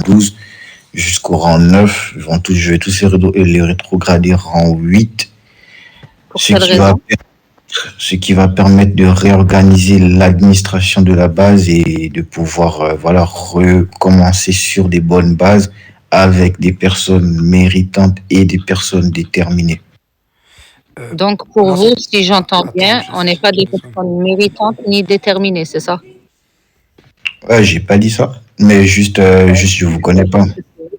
12 jusqu'au rang 9. Je vais tous les rétrograder rang 8, Pour ce quelle qui va raison? ce qui va permettre de réorganiser l'administration de la base et de pouvoir recommencer sur des bonnes bases avec des personnes méritantes et des personnes déterminées. Donc, pour Moi, vous, si j'entends attends, bien, on n'est pas des 2 secondes. personnes méritantes ni déterminées, c'est ça? Ouais, j'ai pas dit ça, mais juste je vous connais pas.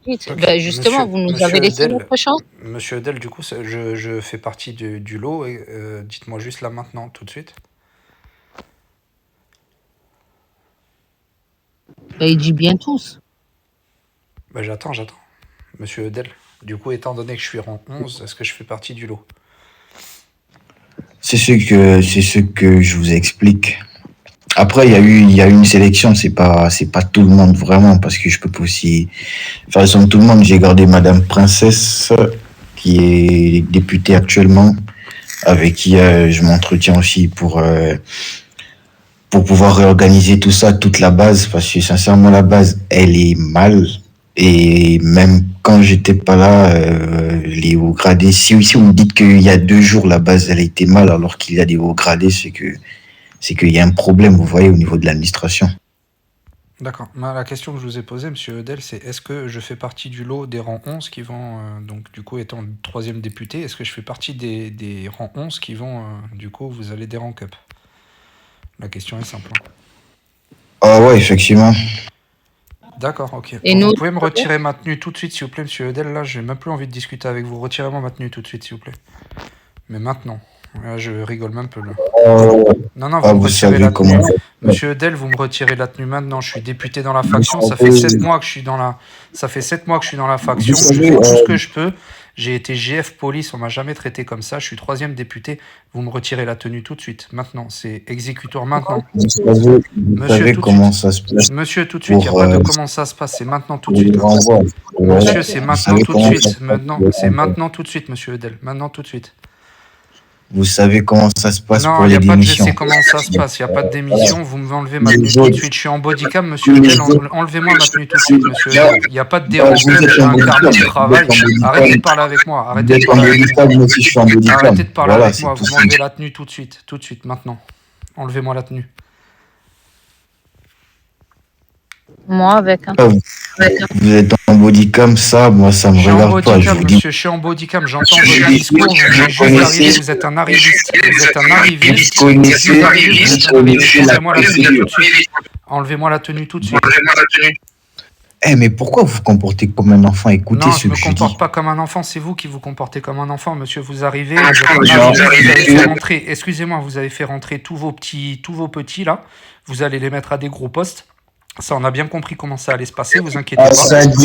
Ok. Ben justement, Monsieur, vous nous avez monsieur laissé Del, notre chance. Monsieur Del, du coup, je fais partie du lot. Et, dites-moi juste là maintenant, tout de suite. Ben, il dit bien tous. Ben, j'attends. Monsieur Del, du coup, étant donné que je suis rang 11, est-ce que je fais partie du lot? C'est ce que je vous explique. Après, il y a eu une sélection, c'est pas tout le monde vraiment, parce que je peux pas aussi faire comme tout le monde. J'ai gardé Madame Princesse, qui est députée actuellement, avec qui je m'entretiens aussi pour pouvoir réorganiser tout ça, toute la base, parce que sincèrement, la base, elle est mal. Et même quand j'étais pas là, les hauts gradés, si vous me dites qu'il y a 2 jours, la base, elle a été mal, alors qu'il y a des hauts gradés, c'est qu'il y a un problème, vous voyez, au niveau de l'administration. D'accord. La question que je vous ai posée, monsieur Del, c'est est-ce que je fais partie du lot des rangs 11 qui vont, donc du coup, étant le 3e député, est-ce que je fais partie des rangs 11 qui vont, du coup, vous allez des rank up? La question est simple. Ah ouais, effectivement. D'accord, ok. Et Bon, nous, vous pouvez me retirer ma tenue tout de suite, s'il vous plaît, monsieur Edel. Là, j'ai même plus envie de discuter avec vous. Retirez-moi ma tenue tout de suite, s'il vous plaît. Mais maintenant. Là, je rigole même peu, là. Non, vous me Vous retirez savez la tenue. comment. Monsieur Edel, vous me retirez la tenue maintenant. Je suis député dans la faction. Ça fait 7 mois que je suis dans la... Ça fait 7 mois que je suis dans la faction. Je fais tout ce que je peux. J'ai été GF police. On m'a jamais traité comme ça. Je suis 3e député. Vous me retirez la tenue tout de suite. Maintenant. C'est exécutoire maintenant. Vous Monsieur, savez tout de comment suite. ça se passe Monsieur, tout de suite. Il n'y a pas de comment ça se passe. C'est maintenant tout de suite. Là. renvoi. Monsieur, c'est Vous maintenant savez tout de comment ça suite. se passe Maintenant, pour les c'est renvois. maintenant tout de suite, monsieur Edel. Maintenant tout de suite. Vous savez comment ça se passe Non, pour il n'y les a pas de je démissions. sais comment ça se passe. Il n'y a pas de démission. Vous me enlevez ma tenue Les tout de autres, suite. Je suis en bodycam, monsieur Edel. Enlevez-moi ma tenue tout de suite, monsieur Edel. Il n'y a pas de Vous dérange. êtes J'ai en un carnet de bodycam. travail. Arrêtez de parler avec moi. Vous Arrêtez de êtes en parler avec moi. bodycam, moi aussi je suis en bodycam. Arrêtez de parler Voilà, avec c'est moi. tout Vous m'enlevez la tenue tout de suite, maintenant. Enlevez-moi la tenue. moi, avec un. Vous êtes en bodycam, ça, moi ça me Je suis en regarde pas. Je bodycam, vous dis, monsieur. Je suis en bodycam. J'entends votre discours. Vous venez juste d'arriver. Vous êtes un arriviste. Vous êtes un arriviste. Vous venez juste d'arriver. Vous êtes un arriviste. Enlevez-moi la tenue tout de suite. Enlevez-moi la tenue tout de suite. mais pourquoi vous vous comportez comme un enfant? Écoutez Non, ce je me que je dis. comporte pas comme un enfant, c'est vous qui vous comportez comme un enfant, monsieur. Vous arrivez, vous êtes un arriviste, vous avez fait rentrer, excusez-moi, vous avez fait rentrer tous vos petits là, vous allez les mettre à des gros postes. Ça, on a bien compris comment ça allait se passer, vous inquiétez pas.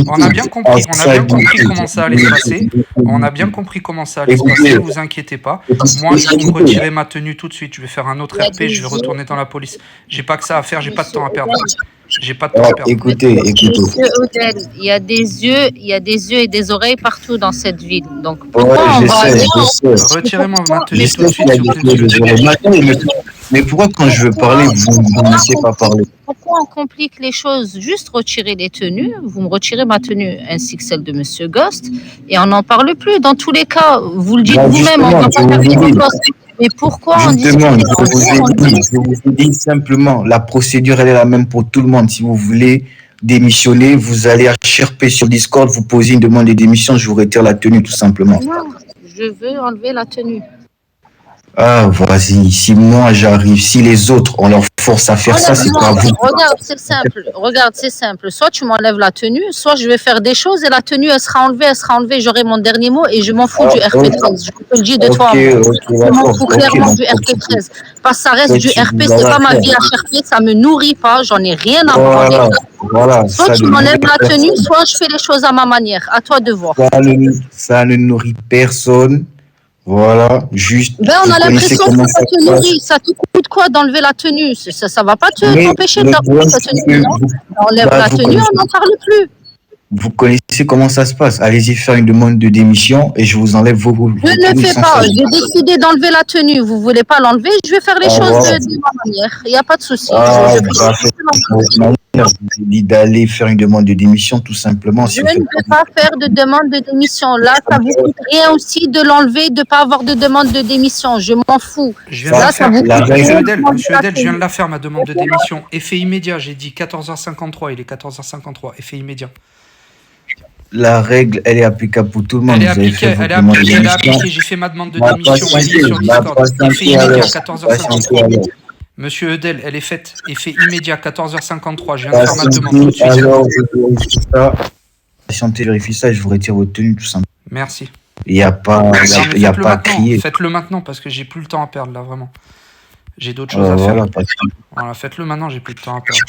On a bien compris comment ça allait se passer. On a bien compris comment ça allait se passer, vous inquiétez pas. Moi, vous me retirez ma tenue tout de suite. Je vais faire un autre RP, je vais retourner dans la police. J'ai pas que ça à faire, j'ai pas de temps à perdre. J'ai pas de temps à perdre. Écoutez. Monsieur Odel, il y a des yeux et des oreilles partout dans cette ville. Donc pourquoi Ouais, on va aller Retirez-moi ma tenue tout de suite, s'il vous plaît, monsieur. Mais pourquoi quand je veux parler, vous ne me laissez pas parler? Pourquoi on complique les choses? Juste retirer les tenues, vous me retirez ma tenue ainsi que celle de Monsieur Ghost et on n'en parle plus. Dans tous les cas, vous le dites vous-même, on va pas faire des postes. Mais pourquoi on dit Justement, je vous ai dit simplement, la procédure elle est la même pour tout le monde. Si vous voulez démissionner, vous allez à HRP sur Discord, vous posez une demande de démission, je vous retire la tenue tout simplement. Non, je veux enlever la tenue. Ah, vas-y, si moi j'arrive, si les autres, on leur force à faire ça, c'est pas vous. Regarde, c'est simple. Soit tu m'enlèves la tenue, soit je vais faire des choses et la tenue, elle sera enlevée. J'aurai mon dernier mot et je m'en fous du RP13. Je te le dis de toi. Je m'en fous clairement du RP13. Parce que ça reste du RP, c'est pas ma vie à HRP, ça me nourrit pas, j'en ai rien à voir. Voilà, soit tu m'enlèves la tenue, soit je fais les choses à ma manière. À toi de voir. Ça ne nourrit personne. Voilà, juste. On a l'impression que ça te nourrit. Ça te coûte quoi d'enlever la tenue? Ça va pas t'empêcher d'enlever ta tenue. On enlève la tenue, on n'en parle plus. Vous connaissez comment ça se passe. Allez-y faire une demande de démission et je vous enlève vos Je ne le fais pas. J'ai décidé d'enlever la tenue. Vous voulez pas l'enlever? Je vais faire les choses de ma manière. Il n'y a pas de souci. Je vous dis d'aller faire une demande de démission tout simplement. Je ne vais pas faire de demande de démission. Là, ça vous coûte rien aussi de l'enlever, de ne pas avoir de demande de démission. Je m'en fous. Je viens de la faire. Monsieur Edel, je viens de la faire, ma demande de démission. Effet immédiat, j'ai dit 14h53. Il est 14h53. Effet immédiat. La règle, elle est applicable pour tout le monde. Elle est appliquée. J'ai fait ma demande de démission sur Discord. Effet immédiat, 14h53. Monsieur Edel, elle est faite. Effet immédiat, 14h53. Je viens de faire ma demande tout de suite. Alors, je vérifie ça. Patientez, vérifie ça et je vous retire votre tenue tout simplement. Merci. Il n'y a pas, à crier. Faites-le maintenant parce que j'ai plus le temps à perdre là, vraiment. J'ai d'autres choses à faire. Voilà, faites-le maintenant, j'ai plus de temps à perdre.